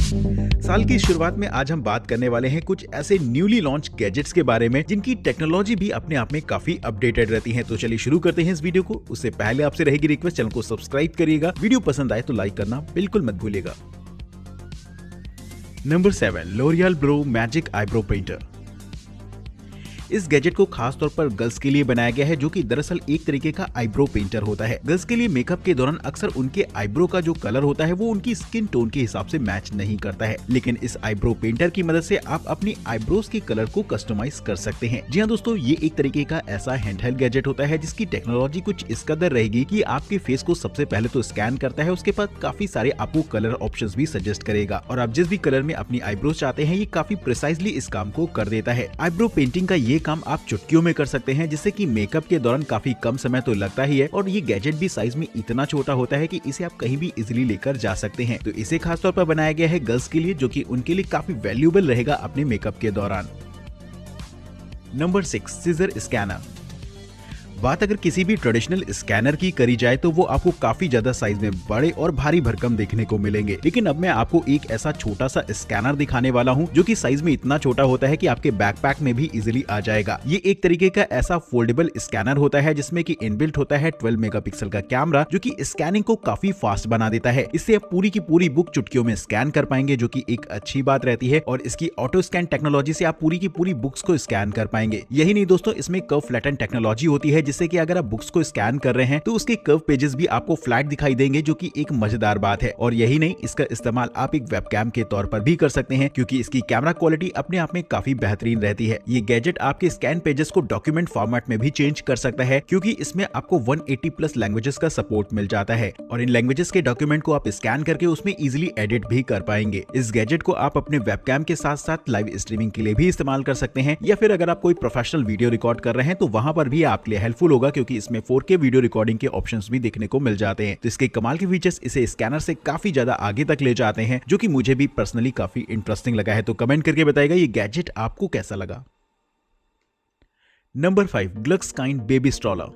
साल की शुरुआत में आज हम बात करने वाले हैं कुछ ऐसे न्यूली लॉन्च गैजेट्स के बारे में जिनकी टेक्नोलॉजी भी अपने आप में काफी अपडेटेड रहती है। तो चलिए शुरू करते हैं इस वीडियो को। उससे पहले आपसे रहेगी रिक्वेस्ट, चैनल को सब्सक्राइब करिएगा, वीडियो पसंद आए तो लाइक करना बिल्कुल मत भूलिएगा। Number 7, L'Oreal bro magic eyebrow painter. इस गैजेट को खास तौर पर गर्ल्स के लिए बनाया गया है, जो कि दरअसल एक तरीके का आईब्रो पेंटर होता है। गर्ल्स के लिए मेकअप के दौरान अक्सर उनके आईब्रो का जो कलर होता है वो उनकी स्किन टोन के हिसाब से मैच नहीं करता है, लेकिन इस आईब्रो पेंटर की मदद से आप अपनी आईब्रोज के कलर को कस्टमाइज कर सकते हैं। जी हाँ दोस्तों, ये एक तरीके का ऐसा हैंडहेल्ड गैजेट होता है जिसकी टेक्नोलॉजी कुछ इस कदर रहेगी कि आपके फेस को सबसे पहले तो स्कैन करता है, उसके बाद काफी सारे आपको कलर ऑप्शंस भी सजेस्ट करेगा और आप जिस भी कलर में अपनी आईब्रोज चाहते हैं ये काफी प्रिसाइजली इस काम को कर देता है। आईब्रो पेंटिंग का ये काम आप चुटकियों में कर सकते हैं, जिससे कि मेकअप के दौरान काफी कम समय तो लगता ही है और ये गैजेट भी साइज में इतना छोटा होता है कि इसे आप कहीं भी इजीली लेकर जा सकते हैं। तो इसे खास तौर पर बनाया गया है गर्ल्स के लिए, जो कि उनके लिए काफी वैल्यूएबल रहेगा अपने मेकअप के दौरान। Number 6, scissor scanner. बात अगर किसी भी ट्रेडिशनल स्कैनर की करी जाए तो वो आपको काफी ज्यादा साइज में बड़े और भारी भरकम देखने को मिलेंगे, लेकिन अब मैं आपको एक ऐसा छोटा सा स्कैनर दिखाने वाला हूँ जो कि साइज में इतना छोटा होता है कि आपके बैकपैक में भी इजीली आ जाएगा। ये एक तरीके का ऐसा फोल्डेबल स्कैनर होता है जिसमें कि इनबिल्ट होता है 12 मेगापिक्सल का कैमरा, जो कि स्कैनिंग को काफी फास्ट बना देता है। इससे आप पूरी की पूरी बुक चुटकियों में स्कैन कर पाएंगे, जो कि एक अच्छी बात रहती है और इसकी ऑटो स्कैन टेक्नोलॉजी से आप पूरी की पूरी बुक्स को स्कैन कर पाएंगे। यही नहीं दोस्तों, इसमें कर्व फ्लैटन टेक्नोलॉजी होती है, जिससे कि अगर आप बुक्स को स्कैन कर रहे हैं तो उसके कर्व पेजेस भी आपको फ्लैट दिखाई देंगे, जो कि एक मजेदार बात है। और यही नहीं, इसका इस्तेमाल आप एक वेबकैम के तौर पर भी कर सकते हैं, क्योंकि इसकी कैमरा क्वालिटी अपने आप में काफी बेहतरीन रहती है। ये गैजेट आपके स्कैन पेजेस को डॉक्यूमेंट फॉर्मेट में भी चेंज कर सकता है, क्योंकि इसमें आपको 180 प्लस लैंग्वेजेस का सपोर्ट मिल जाता है और इन लैंग्वेजेस के डॉक्यूमेंट को आप स्कैन करके उसमें इजिली एडिट भी कर पाएंगे। इस गैजेट को आप अपने वेबकैम के साथ साथ लाइव स्ट्रीमिंग के लिए भी इस्तेमाल कर सकते हैं, या फिर अगर आप कोई प्रोफेशनल वीडियो रिकॉर्ड कर रहे हैं तो वहां पर भी आपके लिए हेल्पफुल होगा, क्योंकि इसमें 4K वीडियो रिकॉर्डिंग के ऑप्शंस भी देखने को मिल जाते हैं। तो इसके कमाल के फीचर्स इसे स्कैनर से काफी ज्यादा आगे तक ले जाते हैं, जो कि मुझे भी पर्सनली काफी इंटरेस्टिंग लगा है। तो कमेंट करके बताइएगा ये गैजेट आपको कैसा लगा। नंबर 5, ग्लक्सकाइंड बेबी स्ट्रॉलर।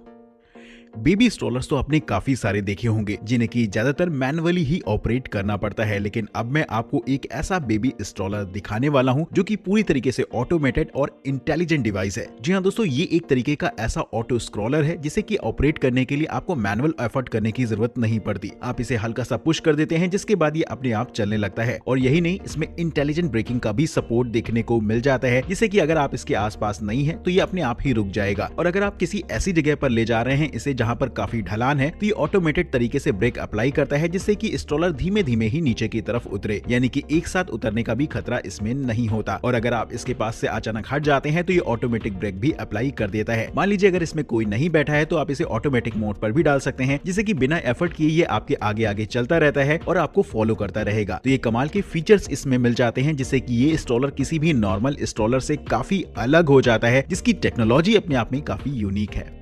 बेबी स्ट्रॉलर्स तो आपने काफी सारे देखे होंगे जिन्हें कि ज्यादातर मैनुअली ही ऑपरेट करना पड़ता है, लेकिन अब मैं आपको एक ऐसा बेबी स्ट्रॉलर दिखाने वाला हूं जो कि पूरी तरीके से ऑटोमेटेड और इंटेलिजेंट डिवाइस है। जी हाँ दोस्तों, ये एक तरीके का ऐसा ऑटो स्क्रॉलर है जिसे कि ऑपरेट करने के लिए आपको मैनुअल एफर्ट करने की जरूरत नहीं पड़ती। आप इसे हल्का सा पुश कर देते हैं, जिसके बाद ये अपने आप चलने लगता है। और यही नहीं, इसमें इंटेलिजेंट ब्रेकिंग का भी सपोर्ट देखने को मिल जाता है, जिससे कि अगर आप इसके आसपास नहीं है तो ये अपने आप ही रुक जाएगा। और अगर आप किसी ऐसी जगह पर ले जा रहे हैं इसे जहां पर काफी ढलान है, तो ये ऑटोमेटेड तरीके से ब्रेक अप्लाई करता है, जिससे कि स्ट्रॉलर धीमे धीमे ही नीचे की तरफ उतरे, यानी कि एक साथ उतरने का भी खतरा इसमें नहीं होता। और अगर आप इसके पास से अचानक हट जाते हैं तो ये ऑटोमेटिक ब्रेक भी अप्लाई कर देता है। मान लीजिए अगर इसमें कोई नहीं बैठा है तो आप इसे ऑटोमेटिक मोड पर भी डाल सकते हैं, जिससे कि बिना एफर्ट किए ये आपके आगे आगे चलता रहता है और आपको फॉलो करता रहेगा। तो ये कमाल के फीचर्स इसमें मिल जाते हैं, जिससे कि ये स्ट्रॉलर किसी भी नॉर्मल स्ट्रॉलर से काफी अलग हो जाता है, जिसकी टेक्नोलॉजी अपने आप में काफी यूनिक है।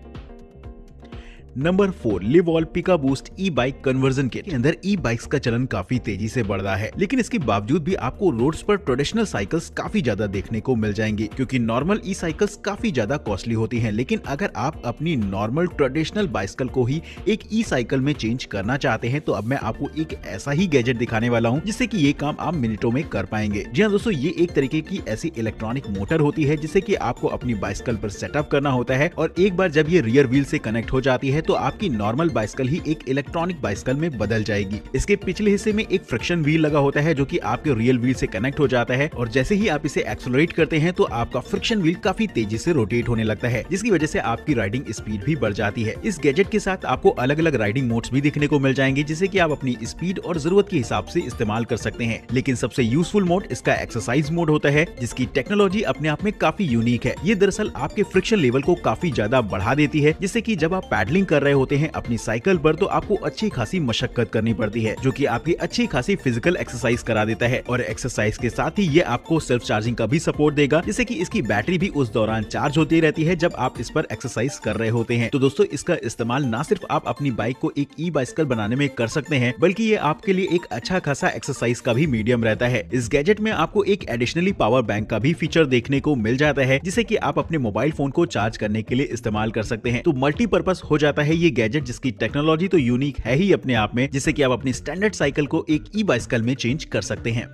नंबर 4, लिवॉल पिका बूस्ट ई बाइक कन्वर्जन किट। के अंदर ई बाइक्स का चलन काफी तेजी से बढ़ रहा है, लेकिन इसके बावजूद भी आपको रोड्स पर ट्रेडिशनल साइकिल्स काफी ज्यादा देखने को मिल जाएंगी, क्योंकि नॉर्मल ई साइकिल्स काफी ज्यादा कॉस्टली होती हैं। लेकिन अगर आप अपनी नॉर्मल ट्रेडिशनल बाइसिकल को ही एक ई साइकिल में चेंज करना चाहते हैं तो अब मैं आपको एक ऐसा ही गैजेट दिखाने वाला हूँ जिससे कि ये काम आप मिनटों में कर पाएंगे। जी हाँ दोस्तों, ये एक तरीके की ऐसी इलेक्ट्रॉनिक मोटर होती है जिससे कि आपको अपनी बाइसिकल पर सेटअप करना होता है, और एक बार जब ये रियर व्हील से कनेक्ट हो जाती है तो आपकी नॉर्मल बाइसिकल ही एक इलेक्ट्रॉनिक बाइसिकल में बदल जाएगी। इसके पिछले हिस्से में एक फ्रिक्शन व्हील लगा होता है जो कि आपके रियल व्हील से कनेक्ट हो जाता है, और जैसे ही आप इसे एक्सेलरेट करते हैं तो आपका फ्रिक्शन व्हील काफी तेजी से रोटेट होने लगता है, जिसकी वजह से आपकी राइडिंग स्पीड भी बढ़ जाती है। इस गैजेट के साथ आपको अलग अलग राइडिंग मोड्स भी देखने को मिल जाएंगे, जिसे कि आप अपनी स्पीड और जरूरत के हिसाब से इस्तेमाल कर सकते हैं। लेकिन सबसे यूजफुल मोड इसका एक्सरसाइज मोड होता है, जिसकी टेक्नोलॉजी अपने आप में काफी यूनिक है। ये दरअसल आपके फ्रिक्शन लेवल को काफी ज्यादा बढ़ा देती है, जिससे कि जब आप पैडलिंग कर रहे होते हैं अपनी साइकिल पर तो आपको अच्छी खासी मशक्कत करनी पड़ती है, जो कि आपकी अच्छी खासी फिजिकल एक्सरसाइज करा देता है। और एक्सरसाइज के साथ ही ये आपको सेल्फ चार्जिंग का भी सपोर्ट देगा, जिससे कि इसकी बैटरी भी उस दौरान चार्ज होती रहती है जब आप इस पर एक्सरसाइज कर रहे होते हैं। तो दोस्तों, इसका इस्तेमाल ना सिर्फ आप अपनी बाइक को एक ई बाइसिकल बनाने में कर सकते हैं, बल्कि ये आपके लिए एक अच्छा खासा एक्सरसाइज का भी मीडियम रहता है। इस गैजेट में आपको एक एडिशनली पावर बैंक का भी फीचर देखने को मिल जाता है, जिसे कि आप अपने मोबाइल फोन को चार्ज करने के लिए इस्तेमाल कर सकते हैं। तो मल्टीपर्पज हो जाता है ये गैजेट, जिसकी टेक्नोलॉजी तो यूनिक है ही अपने आप में, जिससे कि आप अपनी स्टैंडर्ड साइकिल को एक ई बाइसिकल में चेंज कर सकते हैं।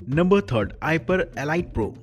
Number third, hyper elite pro.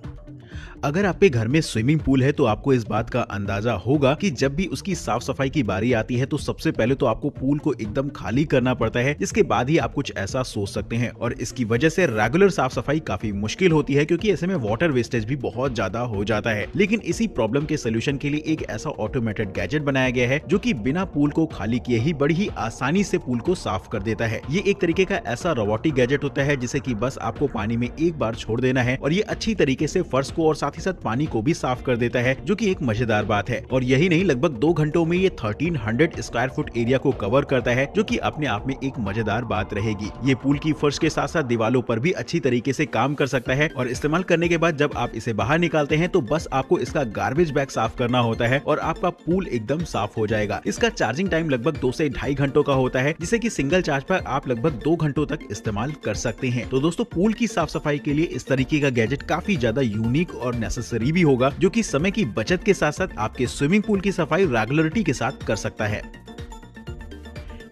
अगर आपके घर में स्विमिंग पूल है तो आपको इस बात का अंदाजा होगा कि जब भी उसकी साफ सफाई की बारी आती है तो सबसे पहले तो आपको पूल को एकदम खाली करना पड़ता है, जिसके बाद ही आप कुछ ऐसा सोच सकते हैं। और इसकी वजह से रेगुलर साफ सफाई काफी मुश्किल होती है, क्योंकि ऐसे में वाटर वेस्टेज भी बहुत ज्यादा हो जाता है। लेकिन इसी प्रॉब्लम के सोल्यूशन के लिए एक ऐसा ऑटोमेटेड गैजेट बनाया गया है जो कि बिना पूल को खाली किए ही बड़ी ही आसानी से पूल को साफ कर देता है। ये एक तरीके का ऐसा रोबोटिक गैजेट होता है जिसे कि बस आपको पानी में एक बार छोड़ देना है और ये अच्छी तरीके से फर्श को और साथ ही साथ पानी को भी साफ कर देता है, जो कि एक मजेदार बात है। और यही नहीं, लगभग 2 घंटों में ये 1300 स्क्वायर फुट एरिया को कवर करता है, जो कि अपने आप में एक मजेदार बात रहेगी। ये पूल की फर्श के साथ साथ दीवारों पर भी अच्छी तरीके से काम कर सकता है। और इस्तेमाल करने के बाद जब आप इसे बाहर निकालते हैं तो बस आपको इसका गार्बेज बैग साफ करना होता है और आपका पूल एकदम साफ हो जाएगा। इसका चार्जिंग टाइम लगभग 2 से 2.5 घंटों का होता है, जिसे कि सिंगल चार्ज पर आप लगभग 2 घंटों तक इस्तेमाल कर सकते हैं। तो दोस्तों, पूल की साफ सफाई के लिए इस तरीके का गैजेट काफी ज्यादा यूनिक और नेसेसरी भी होगा, जो कि समय की बचत के साथ साथ आपके स्विमिंग पूल की सफाई रेगुलरिटी के साथ कर सकता है।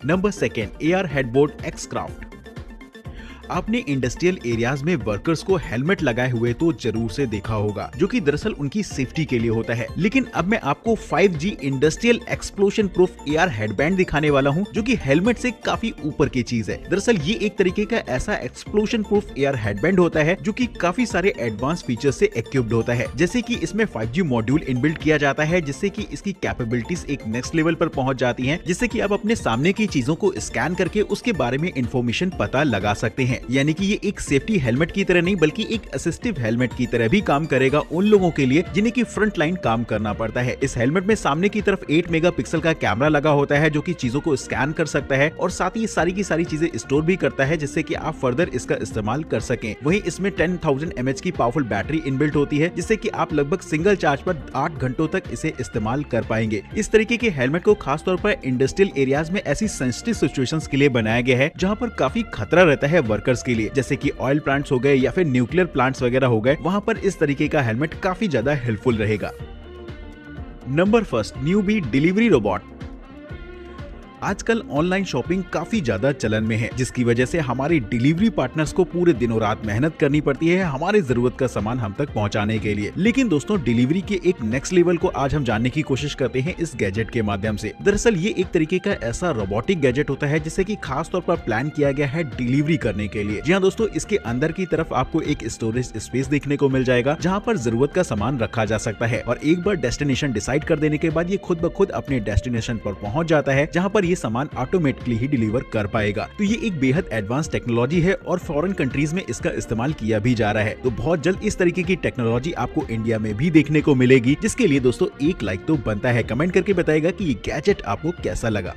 Number second, AR headboard x craft. आपने इंडस्ट्रियल एरियाज में वर्कर्स को हेलमेट लगाए हुए तो जरूर से देखा होगा, जो कि दरअसल उनकी सेफ्टी के लिए होता है। लेकिन अब मैं आपको 5G industrial explosion proof AR headband दिखाने वाला हूं, जो कि हेलमेट से काफी ऊपर की चीज है। दरअसल ये एक तरीके का ऐसा एक्सप्लोजन प्रूफ एआर हेडबैंड होता है जो कि काफी सारे एडवांस फीचर्स से इक्विप्ड होता है। जैसे कि इसमें 5G मॉड्यूल इनबिल्ट किया जाता है, जिससे कि इसकी कैपेबिलिटीज एक नेक्स्ट लेवल पर पहुंच जाती हैं, जिससे कि आप अपने सामने की चीजों को स्कैन करके उसके बारे में इंफॉर्मेशन पता लगा सकते हैं। यानी कि ये एक सेफ्टी हेलमेट की तरह नहीं बल्कि एक असिस्टिव हेलमेट की तरह भी काम करेगा उन लोगों के लिए जिन्हें की फ्रंट लाइन काम करना पड़ता है। इस हेलमेट में सामने की तरफ 8 मेगापिक्सल का कैमरा लगा होता है, जो कि चीजों को स्कैन कर सकता है और साथ ही सारी की सारी चीजें स्टोर भी करता है, जिससे कि आप फर्दर इसका इस्तेमाल कर सकें। वहीं इसमें 10,000 mAh की पावरफुल बैटरी इनबिल्ट होती है, जिससे कि आप लगभग सिंगल चार्ज पर 8 घंटों तक इसे इस्तेमाल कर पाएंगे। इस तरीके के हेलमेट को खासतौर पर इंडस्ट्रियल एरियाज में ऐसी सेंसिटिव सिचुएशंस के लिए बनाया गया है जहां पर काफी खतरा रहता है वर्कर्स के लिए, जैसे कि ऑयल प्लांट्स हो गए या फिर न्यूक्लियर प्लांट्स वगैरह हो गए। वहां पर इस तरीके का हेलमेट काफी ज्यादा हेल्पफुल रहेगा। Number first, newbie delivery robot. आजकल ऑनलाइन शॉपिंग काफी ज्यादा चलन में है, जिसकी वजह से हमारे डिलीवरी पार्टनर्स को पूरे दिनों रात मेहनत करनी पड़ती है हमारे जरूरत का सामान हम तक पहुंचाने के लिए। लेकिन दोस्तों, डिलीवरी के एक नेक्स्ट लेवल को आज हम जानने की कोशिश करते हैं इस गैजेट के माध्यम से। दरअसल ये एक तरीके का ऐसा रोबोटिक गैजेट होता है जिसे कि खास तौर पर प्लान किया गया है डिलीवरी करने के लिए। जी हाँ दोस्तों, इसके अंदर की तरफ आपको एक स्टोरेज स्पेस देखने को मिल जाएगा जहाँ पर जरूरत का सामान रखा जा सकता है, और एक बार डेस्टिनेशन डिसाइड कर देने के बाद ये खुद ब खुद अपने डेस्टिनेशन पर पहुंच जाता है, जहाँ पर ये सामान ऑटोमेटिकली ही डिलीवर कर पाएगा। तो ये एक बेहद एडवांस टेक्नोलॉजी है और फॉरेन कंट्रीज में इसका इस्तेमाल किया भी जा रहा है। तो बहुत जल्द इस तरीके की टेक्नोलॉजी आपको इंडिया में भी देखने को मिलेगी, जिसके लिए दोस्तों एक लाइक तो बनता है। कमेंट करके बताएगा कि ये गैजेट आपको कैसा लगा।